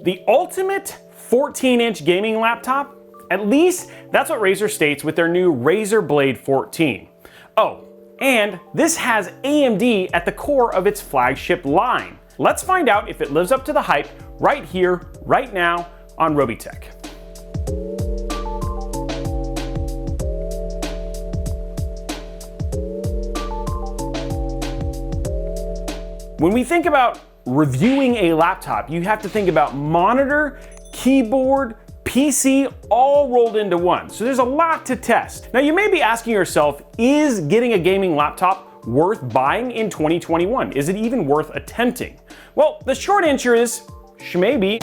The ultimate 14-inch gaming laptop? At least that's what Razer states with their new Razer Blade 14. Oh, and this has AMD at the core of its flagship line. Let's find out if it lives up to the hype right here, right now on Robeytech. When we think about reviewing a laptop, you have to think about monitor, keyboard, PC, all rolled into one. So there's a lot to test. Now you may be asking yourself, is getting a gaming laptop worth buying in 2021? Is it even worth attempting? Well, the short answer is, maybe.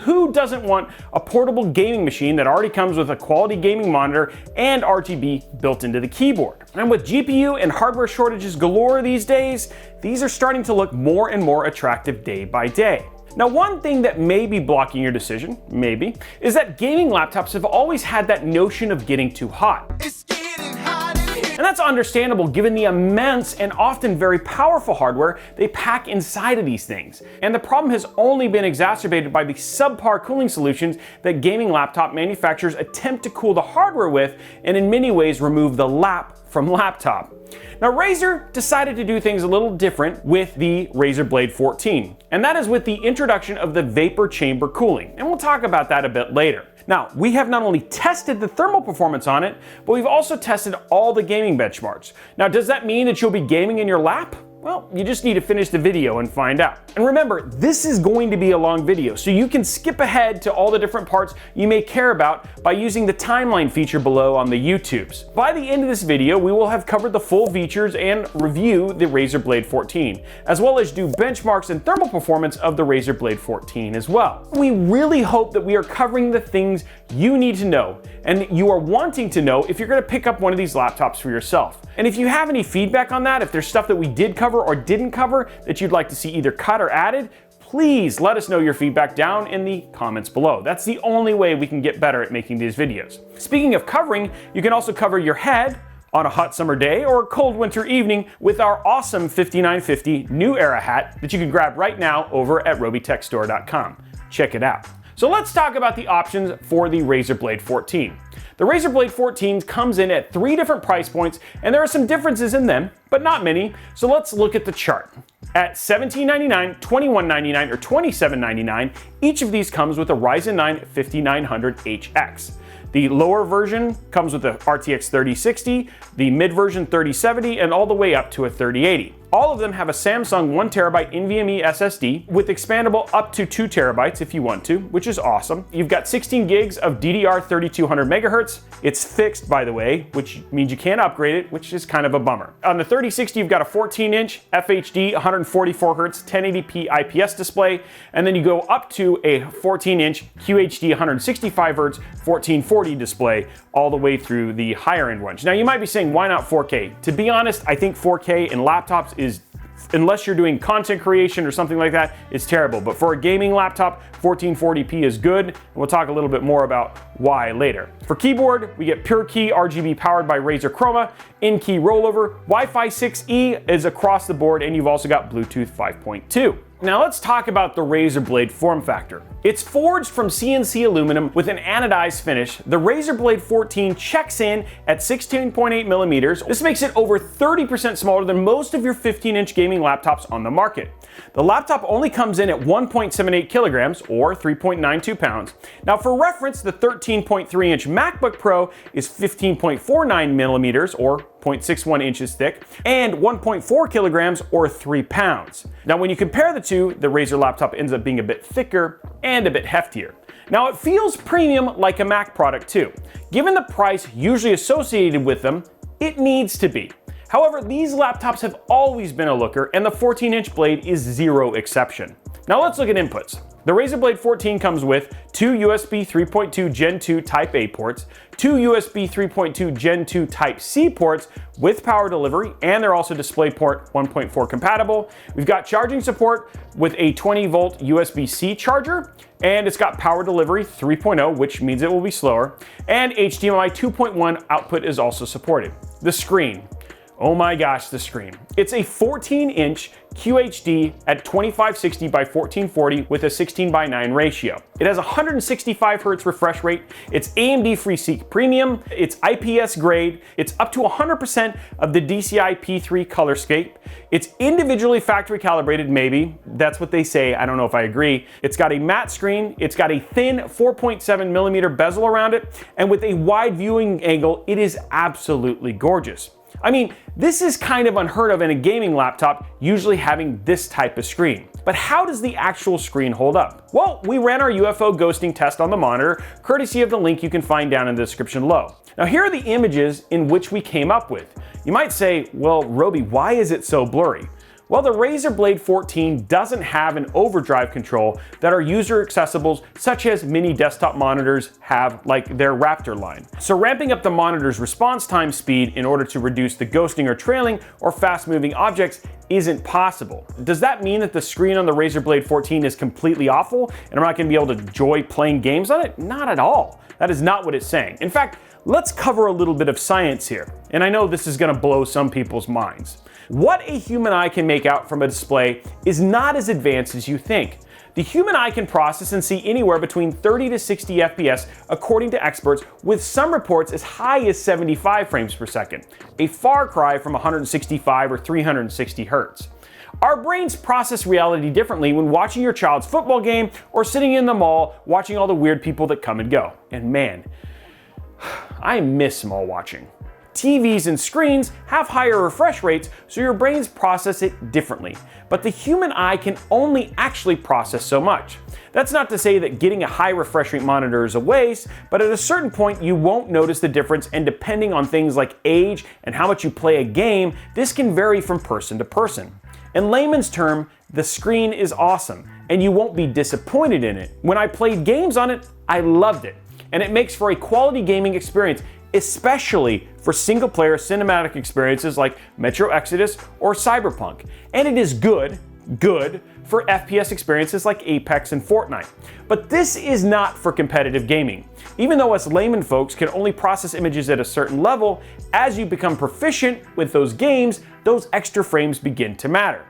Who doesn't want a portable gaming machine that already comes with a quality gaming monitor and RGB built into the keyboard? And with GPU and hardware shortages galore these days, these are starting to look more and more attractive day by day. Now, one thing that may be blocking your decision, maybe, is that gaming laptops have always had that notion of getting too hot. It's getting hot in here. And that's understandable given the immense and often very powerful hardware they pack inside of these things. And the problem has only been exacerbated by the subpar cooling solutions that gaming laptop manufacturers attempt to cool the hardware with, and in many ways remove the lap from laptop. Now, Razer decided to do things a little different with the Razer Blade 14, and that is with the introduction of the vapor chamber cooling, and we'll talk about that a bit later. Now, we have not only tested the thermal performance on it, but we've also tested all the gaming benchmarks. Now, does that mean that you'll be gaming in your lap? Well, you just need to finish the video and find out. And remember, this is going to be a long video, so you can skip ahead to all the different parts you may care about by using the timeline feature below on the YouTubes. By the end of this video, we will have covered the full features and review the Razer Blade 14, as well as do benchmarks and thermal performance of the Razer Blade 14 as well. We really hope that we are covering the things you need to know and you are wanting to know if you're going to pick up one of these laptops for yourself. And if you have any feedback on that, if there's stuff that we did cover or didn't cover that you'd like to see either cut or added, please let us know your feedback down in the comments below. That's the only way we can get better at making these videos. Speaking of covering, you can also cover your head on a hot summer day or a cold winter evening with our awesome 5950 New Era hat that you can grab right now over at robeytechstore.com. Check it out. So let's talk about the options for the Razer Blade 14. The Razer Blade 14 comes in at 3 different price points, and there are some differences in them, but not many. So let's look at the chart. At $1799, $2199, or $2799, each of these comes with a Ryzen 9 5900HX. The lower version comes with a RTX 3060, the mid version 3070, and all the way up to a 3080. All of them have a Samsung 1TB NVMe SSD with expandable up to 2 TB if you want to, which is awesome. You've got 16 gigs of DDR 3200 MHz. It's fixed, by the way, which means you can't upgrade it, which is kind of a bummer. On the 3060, you've got a 14-inch FHD 144 Hz 1080p IPS display, and then you go up to a 14-inch QHD 165 Hz 1440 display all the way through the higher end ones. Now you might be saying, why not 4K? To be honest, I think 4K in laptops is, unless you're doing content creation or something like that, it's terrible. But for a gaming laptop, 1440p is good, and we'll talk a little bit more about why later. For keyboard, we get Pure Key RGB powered by Razer Chroma, in-key rollover, Wi-Fi 6E is across the board, and you've also got Bluetooth 5.2. Now let's talk about the Razer Blade form factor. It's forged from CNC aluminum with an anodized finish. The Razer Blade 14 checks in at 16.8 millimeters. This makes it over 30% smaller than most of your 15-inch gaming laptops on the market. The laptop only comes in at 1.78 kilograms or 3.92 pounds. Now for reference, the 13.3-inch MacBook Pro is 15.49 millimeters or 0.61 inches thick and 1.4 kilograms or 3 pounds. Now when you compare the two, the Razer laptop ends up being a bit thicker and a bit heftier. Now it feels premium like a Mac product too. Given the price usually associated with them, it needs to be. However, these laptops have always been a looker, and the 14-inch Blade is zero exception. Now let's look at inputs. The Razer Blade 14 comes with 2 USB 3.2 Gen 2 Type A ports, 2 USB 3.2 Gen 2 Type C ports with power delivery, and they're also DisplayPort 1.4 compatible. We've got charging support with a 20-volt USB-C charger, and it's got power delivery 3.0, which means it will be slower, and HDMI 2.1 output is also supported. The screen. Oh my gosh, the screen. It's a 14-inch QHD at 2560 by 1440 with a 16:9 ratio. It has 165 Hz refresh rate. It's AMD FreeSync Premium. It's IPS grade. It's up to 100% of the DCI P3 color scape. It's individually factory calibrated, maybe. That's what they say. I don't know if I agree. It's got a matte screen. It's got a thin 4.7mm bezel around it. And with a wide viewing angle, it is absolutely gorgeous. I mean, this is kind of unheard of in a gaming laptop, usually having this type of screen. But how does the actual screen hold up? Well, we ran our UFO ghosting test on the monitor, courtesy of the link you can find down in the description below. Now here are the images in which we came up with. You might say, well, Robey, why is it so blurry? Well, the Razer Blade 14 doesn't have an overdrive control that are user accessible, such as mini desktop monitors have, like their Raptor line. So ramping up the monitor's response time speed in order to reduce the ghosting or trailing or fast moving objects isn't possible. Does that mean that the screen on the Razer Blade 14 is completely awful and I'm not going to be able to enjoy playing games on it? Not at all. That is not what it's saying. In fact, let's cover a little bit of science here. And I know this is going to blow some people's minds. What a human eye can make out from a display is not as advanced as you think. The human eye can process and see anywhere between 30 to 60 FPS according to experts, with some reports as high as 75 frames per second, a far cry from 165 or 360 Hz. Our brains process reality differently when watching your child's football game or sitting in the mall watching all the weird people that come and go. And man, I miss mall watching. TVs and screens have higher refresh rates, so your brains process it differently. But the human eye can only actually process so much. That's not to say that getting a high refresh rate monitor is a waste, but at a certain point you won't notice the difference, and depending on things like age and how much you play a game, this can vary from person to person. In layman's term, the screen is awesome, and you won't be disappointed in it. When I played games on it, I loved it, and it makes for a quality gaming experience, especially for single-player cinematic experiences like Metro Exodus or Cyberpunk. And it is good for FPS experiences like Apex and Fortnite. But this is not for competitive gaming. Even though us layman folks can only process images at a certain level, as you become proficient with those games, those extra frames begin to matter.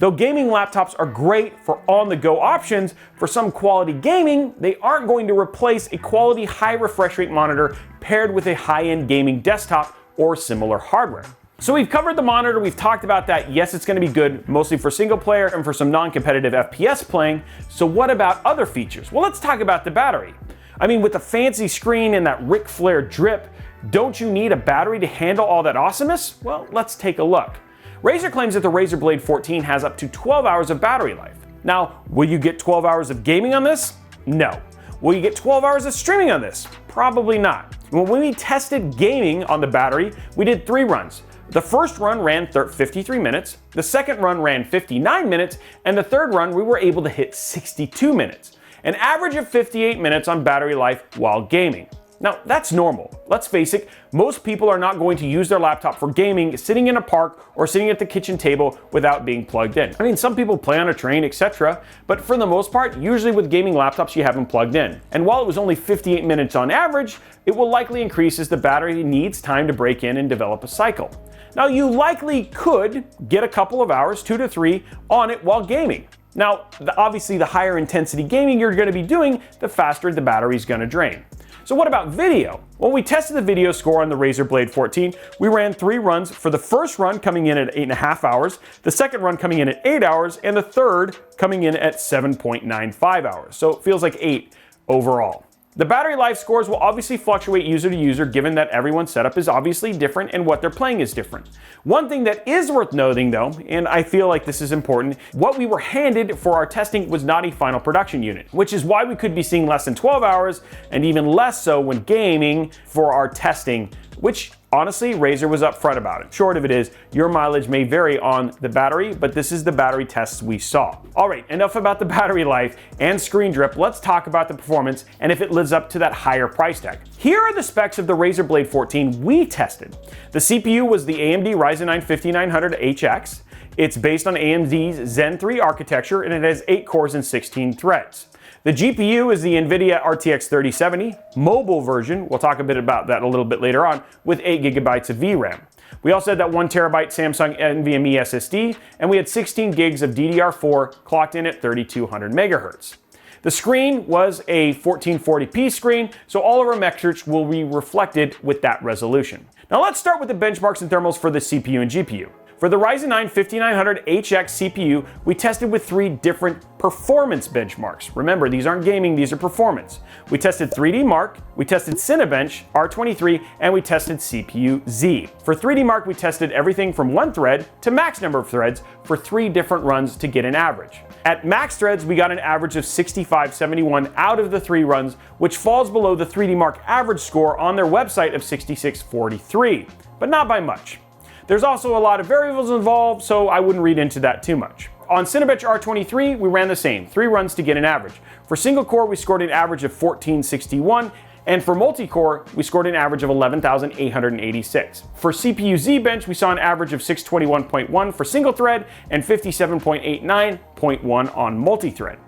Though gaming laptops are great for on-the-go options, for some quality gaming, they aren't going to replace a quality high refresh rate monitor paired with a high-end gaming desktop or similar hardware. So we've covered the monitor, we've talked about that. Yes, it's going to be good, mostly for single player and for some non-competitive FPS playing. So what about other features? Well, let's talk about the battery. I mean, with the fancy screen and that Ric Flair drip, don't you need a battery to handle all that awesomeness? Well, let's take a look. Razer claims that the Razer Blade 14 has up to 12 hours of battery life. Now, will you get 12 hours of gaming on this? No. Will you get 12 hours of streaming on this? Probably not. When we tested gaming on the battery, we did 3 runs. The first run ran 53 minutes, the second run ran 59 minutes, and the third run we were able to hit 62 minutes. An average of 58 minutes on battery life while gaming. Now, that's normal. Let's face it, most people are not going to use their laptop for gaming sitting in a park or sitting at the kitchen table without being plugged in. I mean, some people play on a train, etc., but for the most part, usually with gaming laptops, you have them plugged in. And while it was only 58 minutes on average, it will likely increase as the battery needs time to break in and develop a cycle. Now, you likely could get a couple of hours, 2 to 3, on it while gaming. Now, obviously, the higher intensity gaming you're going to be doing, the faster the battery is going to drain. So what about video? When we tested the video score on the Razer Blade 14, we ran 3 runs, for the first run coming in at 8.5 hours, the second run coming in at 8 hours, and the third coming in at 7.95 hours. So it feels like 8 overall. The battery life scores will obviously fluctuate user to user, given that everyone's setup is obviously different and what they're playing is different. One thing that is worth noting though, and I feel like this is important, what we were handed for our testing was not a final production unit, which is why we could be seeing less than 12 hours and even less so when gaming for our testing, which honestly, Razer was upfront about it. Short of it is, your mileage may vary on the battery, but this is the battery tests we saw. All right, enough about the battery life and screen drip. Let's talk about the performance and if it lives up to that higher price tag. Here are the specs of the Razer Blade 14 we tested. The CPU was the AMD Ryzen 9 5900HX. It's based on AMD's Zen 3 architecture, and it has 8 cores and 16 threads. The GPU is the NVIDIA RTX 3070 mobile version. We'll talk a bit about that a little bit later on, with 8 GB of VRAM. We also had that 1 terabyte Samsung NVMe SSD, and we had 16 gigs of DDR4 clocked in at 3200 megahertz. The screen was a 1440p screen, so all of our metrics will be reflected with that resolution. Now let's start with the benchmarks and thermals for the CPU and GPU. For the Ryzen 9 5900HX CPU, we tested with 3 different performance benchmarks. Remember, these aren't gaming, these are performance. We tested 3D Mark, we tested Cinebench R23, and we tested CPU Z. For 3D Mark, we tested everything from 1 thread to max number of threads for 3 different runs to get an average. At max threads, we got an average of 6571 out of the 3 runs, which falls below the 3D Mark average score on their website of 6643, but not by much. There's also a lot of variables involved, so I wouldn't read into that too much. On Cinebench R23, we ran the same, 3 runs to get an average. For single core, we scored an average of 1461, and for multi-core, we scored an average of 11,886. For CPU Z-Bench, we saw an average of 621.1 for single thread and 57.89.1 on multi-thread.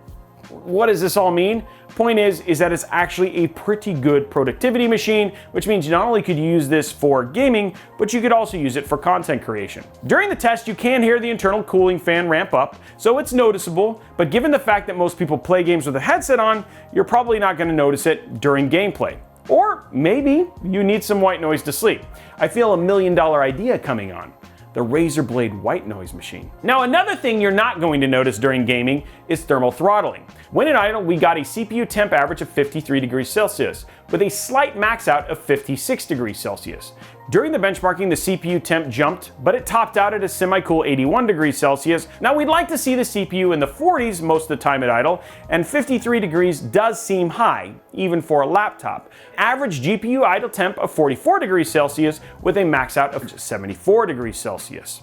What does this all mean? Point is that it's actually a pretty good productivity machine, which means not only could you use this for gaming, but you could also use it for content creation. During the test, you can hear the internal cooling fan ramp up, so it's noticeable, but given the fact that most people play games with a headset on, you're probably not going to notice it during gameplay. Or maybe you need some white noise to sleep. I feel $1 million idea coming on. The Razer Blade white noise machine. Now, another thing you're not going to notice during gaming is thermal throttling. When in idle, we got a CPU temp average of 53 degrees Celsius, with a slight max out of 56 degrees Celsius. During the benchmarking, the CPU temp jumped, but it topped out at a semi-cool 81 degrees Celsius. Now, we'd like to see the CPU in the 40s most of the time at idle, and 53 degrees does seem high, even for a laptop. Average GPU idle temp of 44 degrees Celsius with a max out of 74 degrees Celsius.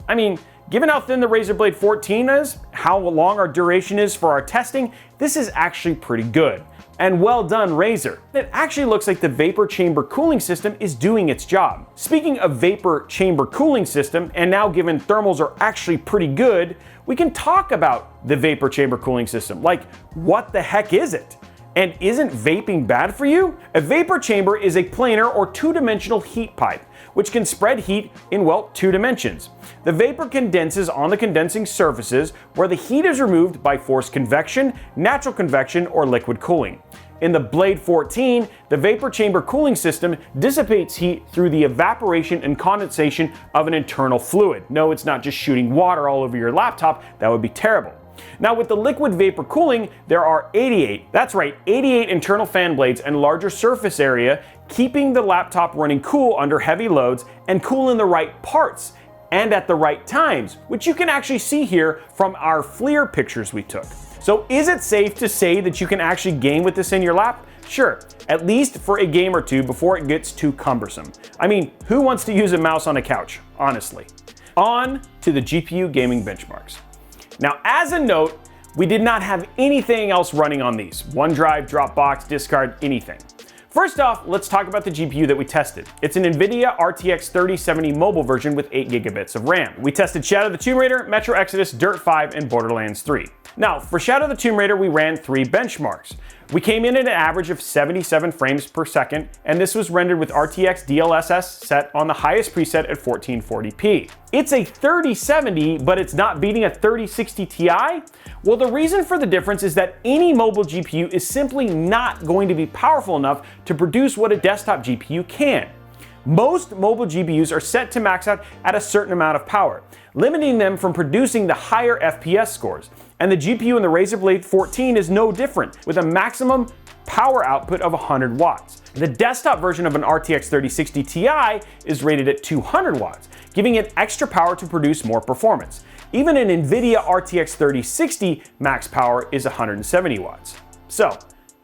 I mean, given how thin the Razer Blade 14 is, how long our duration is for our testing, this is actually pretty good. And well done, Razer. It actually looks like the vapor chamber cooling system is doing its job. Speaking of vapor chamber cooling system, and now given thermals are actually pretty good, we can talk about the vapor chamber cooling system. Like, what the heck is it? And isn't vaping bad for you? A vapor chamber is a planar or 2-dimensional heat pipe, which can spread heat in, well, 2 dimensions. The vapor condenses on the condensing surfaces where the heat is removed by forced convection, natural convection, or liquid cooling. In the Blade 14, the vapor chamber cooling system dissipates heat through the evaporation and condensation of an internal fluid. No, it's not just shooting water all over your laptop. That would be terrible. Now, with the liquid vapor cooling, there are 88 internal fan blades and larger surface area, keeping the laptop running cool under heavy loads and cool in the right parts and at the right times, which you can actually see here from our FLIR pictures we took. So is it safe to say that you can actually game with this in your lap? Sure, at least for a game or two before it gets too cumbersome. I mean, who wants to use a mouse on a couch, honestly? On to the GPU gaming benchmarks. Now, as a note, we did not have anything else running on these. OneDrive, Dropbox, Discard, anything. First off, let's talk about the GPU that we tested. It's an NVIDIA RTX 3070 mobile version with 8 gigabits of RAM. We tested Shadow the Tomb Raider, Metro Exodus, Dirt 5, and Borderlands 3. Now, for Shadow the Tomb Raider, we ran 3 benchmarks. We came in at an average of 77 frames per second, and this was rendered with RTX DLSS set on the highest preset at 1440p. It's a 3070, but it's not beating a 3060 Ti? Well, the reason for the difference is that any mobile GPU is simply not going to be powerful enough to produce what a desktop GPU can. Most mobile GPUs are set to max out at a certain amount of power, limiting them from producing the higher FPS scores. And the GPU in the Razer Blade 14 is no different, with a maximum power output of 100 watts. The desktop version of an RTX 3060 Ti is rated at 200 watts, giving it extra power to produce more performance. Even an NVIDIA RTX 3060 max power is 170 watts. So,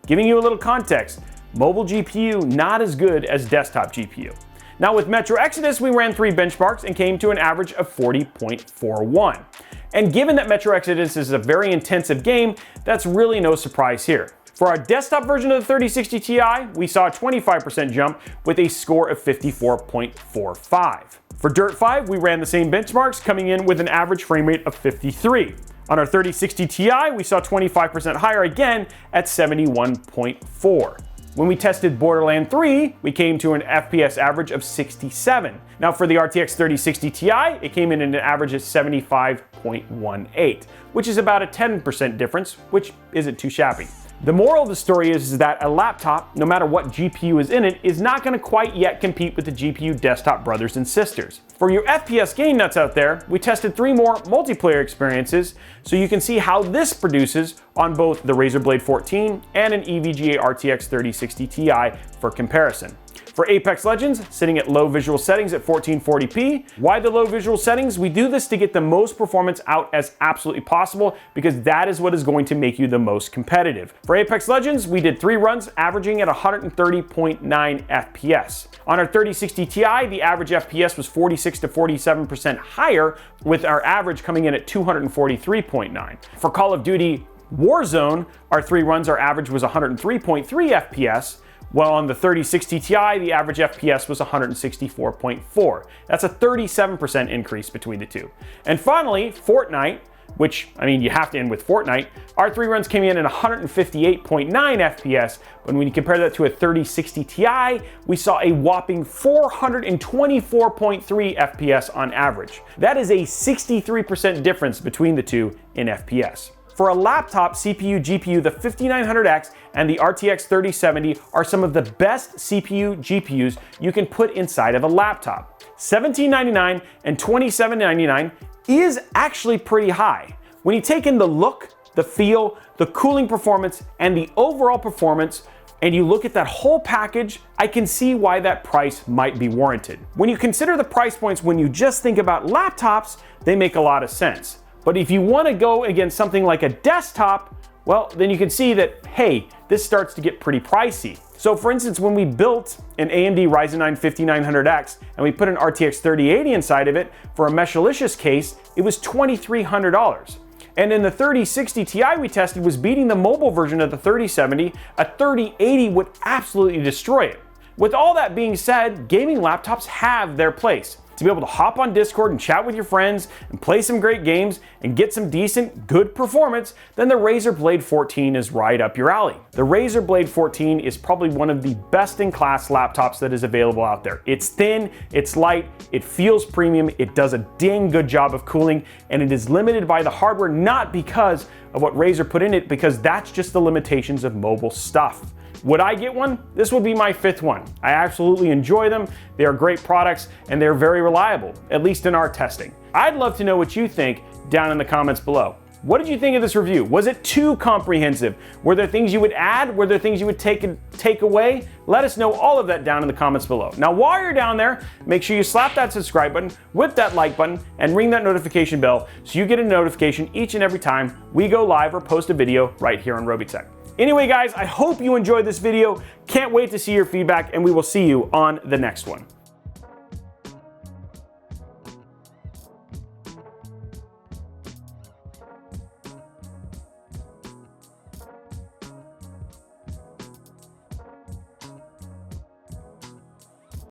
giving you a little context, mobile GPU not as good as desktop GPU. Now with Metro Exodus, we ran 3 benchmarks and came to an average of 40.41. And given that Metro Exodus is a very intensive game, that's really no surprise here. For our desktop version of the 3060 Ti, we saw a 25% jump with a score of 54.45. For Dirt 5, we ran the same benchmarks, coming in with an average frame rate of 53. On our 3060 Ti, we saw 25% higher again at 71.4. When we tested Borderlands 3, we came to an FPS average of 67. Now for the RTX 3060 Ti, it came in at an average of 75.18, which is about a 10% difference, which isn't too shabby. The moral of the story is that a laptop, no matter what GPU is in it, is not going to quite yet compete with the GPU desktop brothers and sisters. For your FPS game nuts out there, we tested 3 more multiplayer experiences so you can see how this produces on both the Razer Blade 14 and an EVGA RTX 3060 Ti for comparison. For Apex Legends, sitting at low visual settings at 1440p. Why the low visual settings? We do this to get the most performance out as absolutely possible because that is what is going to make you the most competitive. For Apex Legends, we did 3 runs averaging at 130.9 FPS. On our 3060 Ti, the average FPS was 46 to 47% higher, with our average coming in at 243.9. For Call of Duty Warzone, our 3 runs, our average was 103.3 FPS, while on the 3060 Ti, the average FPS was 164.4. That's a 37% increase between the two. And finally, Fortnite, which, I mean, you have to end with Fortnite, our 3 runs came in at 158.9 FPS, but when you compare that to a 3060 Ti, we saw a whopping 424.3 FPS on average. That is a 63% difference between the two in FPS. For a laptop CPU GPU, the 5900X and the RTX 3070 are some of the best CPU GPUs you can put inside of a laptop. $1799 and $2799 is actually pretty high. When you take in the look, the feel, the cooling performance, and the overall performance, and you look at that whole package, I can see why that price might be warranted. When you consider the price points when you just think about laptops, they make a lot of sense. But if you want to go against something like a desktop, well, then you can see that, hey, this starts to get pretty pricey. So for instance, when we built an AMD Ryzen 9 5900X and we put an RTX 3080 inside of it for a meshlicious case, it was $2,300. And in the 3060 Ti we tested was beating the mobile version of the 3070, a 3080 would absolutely destroy it. With all that being said, gaming laptops have their place. To be able to hop on Discord and chat with your friends and play some great games and get some decent, good performance, then the Razer Blade 14 is right up your alley. The Razer Blade 14 is probably one of the best-in-class laptops that is available out there. It's thin, it's light, it feels premium, it does a dang good job of cooling, and it is limited by the hardware not because of what Razer put in it, because that's just the limitations of mobile stuff. Would I get one? This would be my 5th one. I absolutely enjoy them. They are great products and they're very reliable, at least in our testing. I'd love to know what you think down in the comments below. What did you think of this review? Was it too comprehensive? Were there things you would add? Were there things you would take away? Let us know all of that down in the comments below. Now, while you're down there, make sure you slap that subscribe button, whip that like button, and ring that notification bell so you get a notification each and every time we go live or post a video right here on Robeytech. Anyway, guys, I hope you enjoyed this video. Can't wait to see your feedback, and we will see you on the next one.